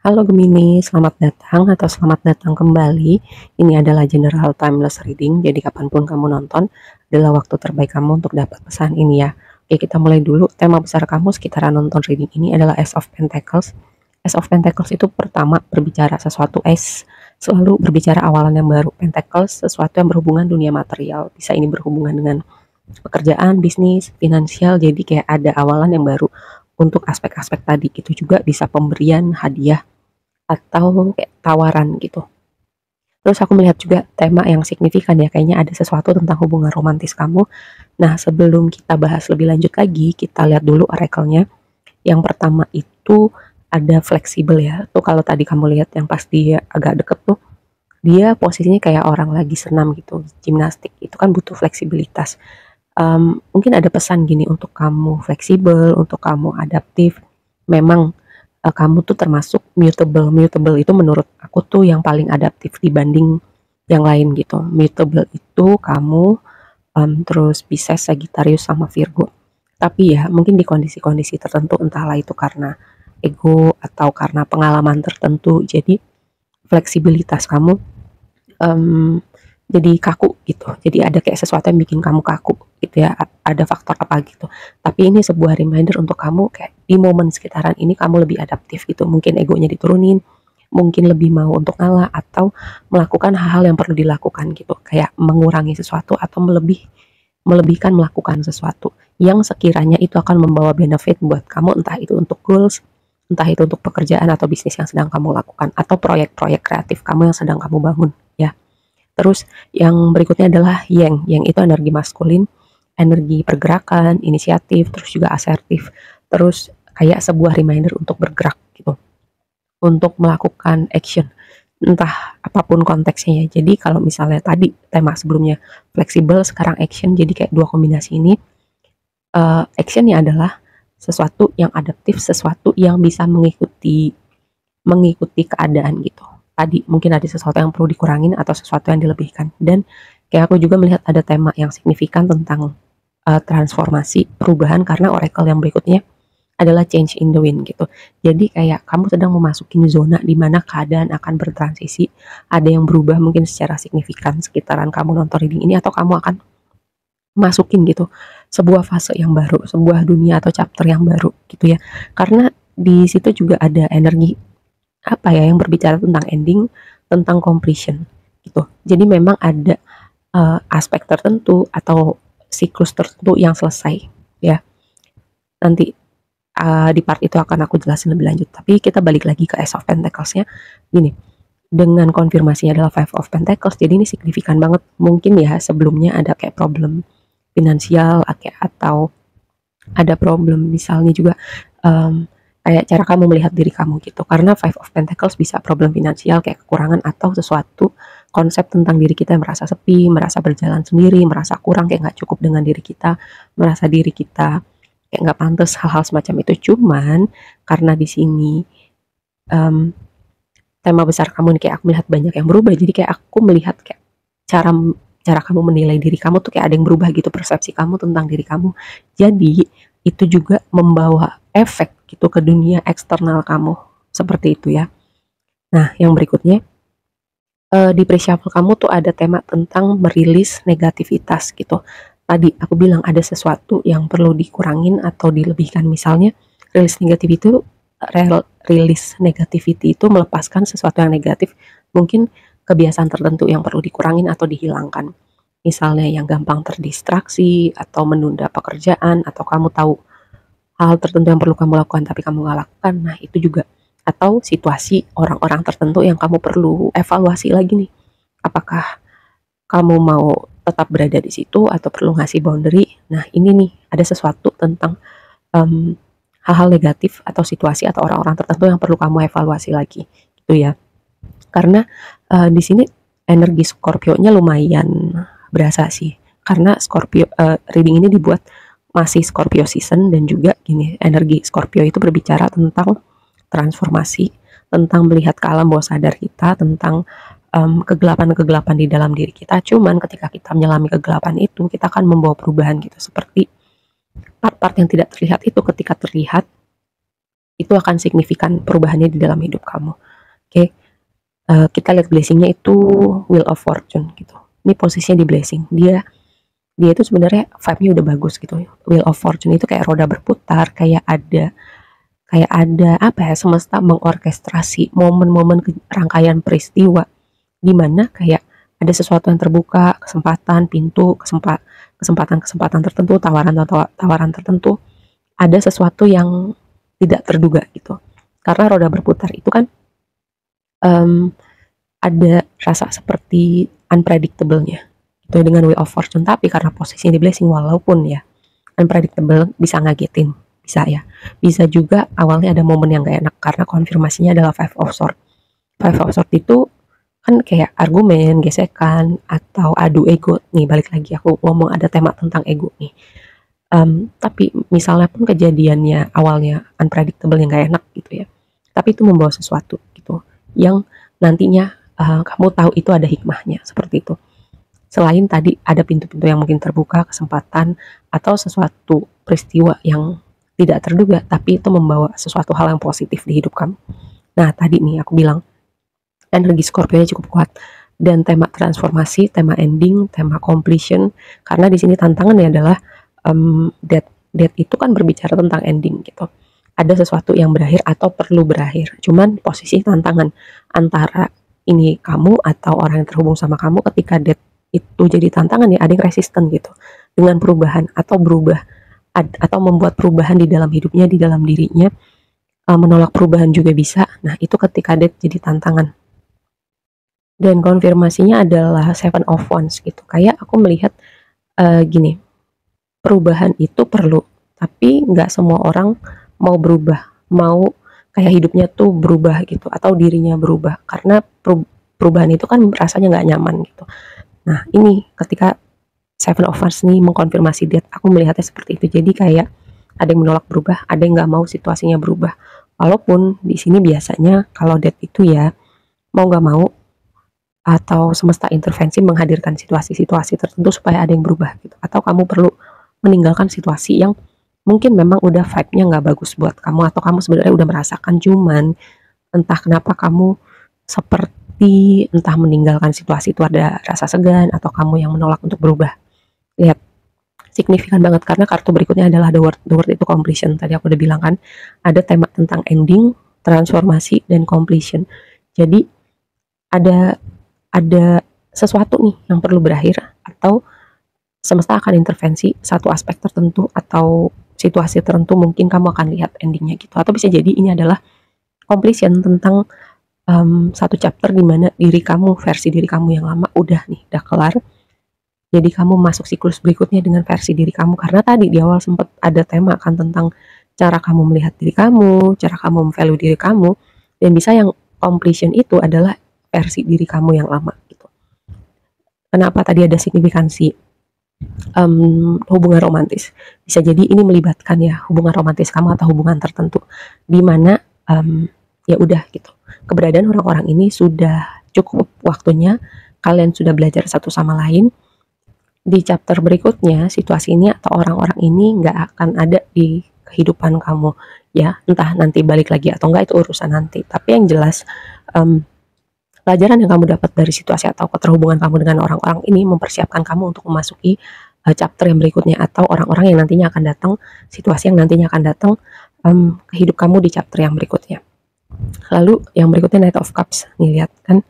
Halo Gemini, selamat datang atau selamat datang kembali. Ini adalah General Timeless Reading, jadi kapanpun kamu nonton adalah waktu terbaik kamu untuk dapat pesan ini ya. Oke, kita mulai dulu. Tema besar kamu sekitaran nonton reading ini adalah Ace of Pentacles. Ace of Pentacles itu pertama berbicara sesuatu. Ace selalu berbicara awalan yang baru. Pentacles sesuatu yang berhubungan dunia material. Bisa ini berhubungan dengan pekerjaan, bisnis, finansial. Jadi kayak ada awalan yang baru untuk aspek-aspek tadi. Itu juga bisa pemberian hadiah atau kayak tawaran gitu. Terus aku melihat juga tema yang signifikan ya, kayaknya ada sesuatu tentang hubungan romantis kamu. Nah, sebelum kita bahas lebih lanjut lagi, kita lihat dulu oracle-nya. Yang pertama itu ada fleksibel ya. Tuh kalau tadi kamu lihat yang pas dia agak deket tuh, dia posisinya kayak orang lagi senam gitu, gimnastik. Itu kan butuh fleksibilitas. Mungkin ada pesan gini untuk kamu fleksibel, untuk kamu adaptif. Memang kamu tuh termasuk mutable. Mutable itu menurut aku tuh yang paling adaptif dibanding yang lain gitu. Mutable itu kamu, terus Pisces, Sagittarius, sama Virgo. Tapi ya mungkin di kondisi-kondisi tertentu, entahlah itu karena ego atau karena pengalaman tertentu, jadi fleksibilitas kamu um, jadi kaku gitu. Jadi ada kayak sesuatu yang bikin kamu kaku gitu ya. Ada faktor apa gitu. Tapi ini sebuah reminder untuk kamu kayak di momen sekitaran ini kamu lebih adaptif gitu. Mungkin egonya diturunin, mungkin lebih mau untuk ngalah atau melakukan hal-hal yang perlu dilakukan gitu. Kayak mengurangi sesuatu atau melebihkan melakukan sesuatu yang sekiranya itu akan membawa benefit buat kamu, entah itu untuk goals, entah itu untuk pekerjaan atau bisnis yang sedang kamu lakukan atau proyek-proyek kreatif kamu yang sedang kamu bangun ya. Terus yang berikutnya adalah Yang. Yang itu energi maskulin, energi pergerakan, inisiatif, terus juga asertif. Terus kayak sebuah reminder untuk bergerak gitu, untuk melakukan action, entah apapun konteksnya ya. Jadi kalau misalnya tadi tema sebelumnya fleksibel, sekarang action, jadi kayak dua kombinasi ini. Actionnya adalah sesuatu yang adaptif, sesuatu yang bisa mengikuti mengikuti keadaan gitu. Tadi mungkin ada sesuatu yang perlu dikurangin atau sesuatu yang dilebihkan. Dan kayak aku juga melihat ada tema yang signifikan tentang transformasi, perubahan, karena oracle yang berikutnya adalah change in the wind gitu. Jadi kayak kamu sedang memasuki zona di mana keadaan akan bertransisi, ada yang berubah mungkin secara signifikan sekitaran kamu nonton reading ini, atau kamu akan masukin gitu sebuah fase yang baru, sebuah dunia atau chapter yang baru gitu ya. Karena di situ juga ada energi apa ya yang berbicara tentang ending, tentang completion gitu. Jadi memang ada aspek tertentu atau siklus tertentu yang selesai ya. Nanti di part itu akan aku jelasin lebih lanjut. Tapi kita balik lagi ke Ace of Pentacles-nya. Gini, dengan konfirmasinya adalah Five of Pentacles, jadi ini signifikan banget. Mungkin ya sebelumnya ada kayak problem finansial atau ada problem misalnya juga kayak cara kamu melihat diri kamu gitu. Karena Five of Pentacles bisa problem finansial kayak kekurangan atau sesuatu konsep tentang diri kita yang merasa sepi, merasa berjalan sendiri, merasa kurang, kayak nggak cukup dengan diri kita, merasa diri kita kayak nggak pantas, hal-hal semacam itu. Cuman karena di sini um, tema besar kamu nih, kayak aku melihat banyak yang berubah, jadi kayak aku melihat kayak cara cara kamu menilai diri kamu tuh kayak ada yang berubah gitu, persepsi kamu tentang diri kamu. Jadi itu juga membawa efek gitu ke dunia eksternal kamu, seperti itu ya. Nah, yang berikutnya di pre-shuffle kamu tuh ada tema tentang merilis negativitas gitu. Tadi aku bilang ada sesuatu yang perlu dikurangin atau dilebihkan. Misalnya rilis negatif itu rilis negativity itu melepaskan sesuatu yang negatif, mungkin kebiasaan tertentu yang perlu dikurangin atau dihilangkan. Misalnya yang gampang terdistraksi atau menunda pekerjaan, atau kamu tahu hal tertentu yang perlu kamu lakukan tapi kamu nggak lakukan. Nah itu juga, atau situasi orang-orang tertentu yang kamu perlu evaluasi lagi nih, apakah kamu mau tetap berada di situ atau perlu ngasih boundary. Nah ini nih ada sesuatu tentang um, hal-hal negatif atau situasi atau orang-orang tertentu yang perlu kamu evaluasi lagi gitu ya. Karena di sini energi Scorpio-nya lumayan berasa sih, karena Scorpio reading ini dibuat masih Scorpio season. Dan juga gini, energi Scorpio itu berbicara tentang transformasi, tentang melihat ke alam bawah sadar kita, tentang kegelapan-kegelapan di dalam diri kita. Cuman ketika kita menyelami kegelapan itu, kita akan membawa perubahan gitu. Seperti part-part yang tidak terlihat itu ketika terlihat, itu akan signifikan perubahannya di dalam hidup kamu. Oke, kita lihat blessingnya itu Wheel of Fortune gitu. Ini posisinya di blessing. Dia itu sebenarnya vibe-nya udah bagus gitu. Wheel of Fortune itu kayak roda berputar, kayak ada apa ya, semesta mengorkestrasi momen-momen rangkaian peristiwa di mana kayak ada sesuatu yang terbuka, kesempatan, pintu, kesempatan tertentu, tawaran tertentu, ada sesuatu yang tidak terduga gitu. Karena roda berputar itu kan ada rasa seperti unpredictable-nya itu dengan Wheel of Fortune, tapi karena posisinya di blessing, walaupun ya unpredictable, bisa ngagetin, bisa ya, bisa juga awalnya ada momen yang gak enak karena konfirmasinya adalah Five of Swords. Five of Swords itu kan kayak argumen, gesekan, atau adu ego nih. Balik lagi aku ngomong ada tema tentang ego nih. Tapi misalnya pun kejadiannya awalnya unpredictable yang gak enak gitu ya, tapi itu membawa sesuatu gitu yang nantinya kamu tahu itu ada hikmahnya, seperti itu. Selain tadi ada pintu-pintu yang mungkin terbuka, kesempatan, atau sesuatu peristiwa yang tidak terduga, tapi itu membawa sesuatu hal yang positif di hidup kamu. Nah, tadi nih aku bilang, energi Scorpio-nya cukup kuat. Dan tema transformasi, tema ending, tema completion, karena di sini tantangannya adalah death itu kan berbicara tentang ending gitu. Ada sesuatu yang berakhir atau perlu berakhir. Cuman posisi tantangan antara ini kamu atau orang yang terhubung sama kamu ketika death itu jadi tantangan ya, ada yang resisten gitu dengan perubahan atau berubah atau membuat perubahan di dalam hidupnya, di dalam dirinya, menolak perubahan juga bisa. Nah, itu ketika death jadi tantangan. Dan konfirmasinya adalah Seven of Wands gitu. Kayak aku melihat gini, perubahan itu perlu, tapi nggak semua orang mau berubah, mau kayak hidupnya tuh berubah gitu, atau dirinya berubah, karena perubahan itu kan rasanya nggak nyaman gitu. Nah, ini ketika Seven of Wands nih mengkonfirmasi death, aku melihatnya seperti itu. Jadi kayak ada yang menolak berubah, ada yang nggak mau situasinya berubah. Walaupun di sini biasanya kalau death itu ya mau nggak mau atau semesta intervensi menghadirkan situasi-situasi tertentu supaya ada yang berubah gitu. Atau kamu perlu meninggalkan situasi yang mungkin memang udah vibe-nya nggak bagus buat kamu, atau kamu sebenarnya udah merasakan, cuman entah kenapa kamu seperti entah meninggalkan situasi itu ada rasa segan, atau kamu yang menolak untuk berubah. Lihat, signifikan banget karena kartu berikutnya adalah the word itu completion. Tadi aku udah bilang kan, ada tema tentang ending, transformasi, dan completion. Jadi ada sesuatu nih yang perlu berakhir, atau semesta akan intervensi satu aspek tertentu atau situasi tertentu, mungkin kamu akan lihat endingnya gitu. Atau bisa jadi ini adalah completion tentang satu chapter di mana versi diri kamu yang lama udah kelar. Jadi kamu masuk siklus berikutnya dengan versi diri kamu, karena tadi di awal sempat ada tema kan tentang cara kamu melihat diri kamu, cara kamu value diri kamu, dan bisa yang completion itu adalah versi diri kamu yang lama gitu. Kenapa tadi ada signifikansi hubungan romantis? Bisa jadi ini melibatkan ya hubungan romantis kamu atau hubungan tertentu di mana ya udah gitu, keberadaan orang-orang ini sudah cukup waktunya, kalian sudah belajar satu sama lain. Di chapter berikutnya situasi ini atau orang-orang ini nggak akan ada di kehidupan kamu ya, entah nanti balik lagi atau enggak itu urusan nanti. Tapi yang jelas pelajaran yang kamu dapat dari situasi atau keterhubungan kamu dengan orang-orang ini mempersiapkan kamu untuk memasuki chapter yang berikutnya, atau orang-orang yang nantinya akan datang, situasi yang nantinya akan datang ke hidup kamu di chapter yang berikutnya. Lalu yang berikutnya Knight of Cups. Nih lihat kan,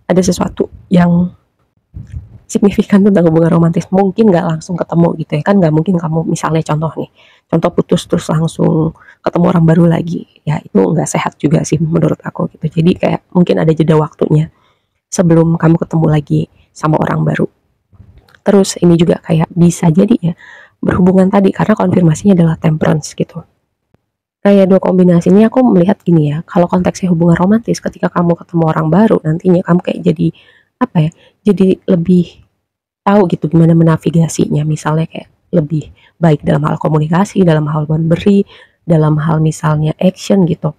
ada sesuatu yang signifikan tentang hubungan romantis. Mungkin nggak langsung ketemu gitu ya kan, nggak mungkin kamu misalnya contoh putus terus langsung ketemu orang baru lagi ya, itu nggak sehat juga sih menurut aku gitu. Jadi kayak mungkin ada jeda waktunya sebelum kamu ketemu lagi sama orang baru. Terus ini juga kayak bisa jadi ya berhubungan tadi karena konfirmasinya adalah Temperance gitu. Kayak dua kombinasi ini aku melihat gini ya, kalau konteksnya hubungan romantis, ketika kamu ketemu orang baru nantinya kamu kayak jadi apa ya, jadi lebih tahu gitu gimana menavigasinya, misalnya kayak lebih baik dalam hal komunikasi, dalam hal memberi, dalam hal misalnya action gitu.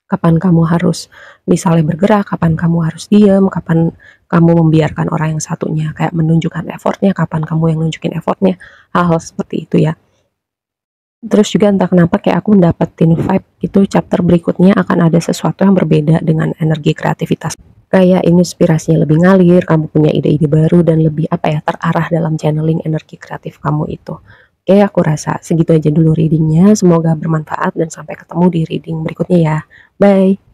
Kapan kamu harus misalnya bergerak, kapan kamu harus diam, kapan kamu membiarkan orang yang satunya kayak menunjukkan effortnya, kapan kamu yang nunjukin effortnya, hal-hal seperti itu ya. Terus juga entah kenapa kayak aku dapetin vibe gitu chapter berikutnya akan ada sesuatu yang berbeda dengan energi kreativitas. Kayak inspirasinya lebih ngalir, kamu punya ide-ide baru dan lebih apa ya, terarah dalam channeling energi kreatif kamu itu. Oke, aku rasa segitu aja dulu readingnya. Semoga bermanfaat dan sampai ketemu di reading berikutnya ya. Bye.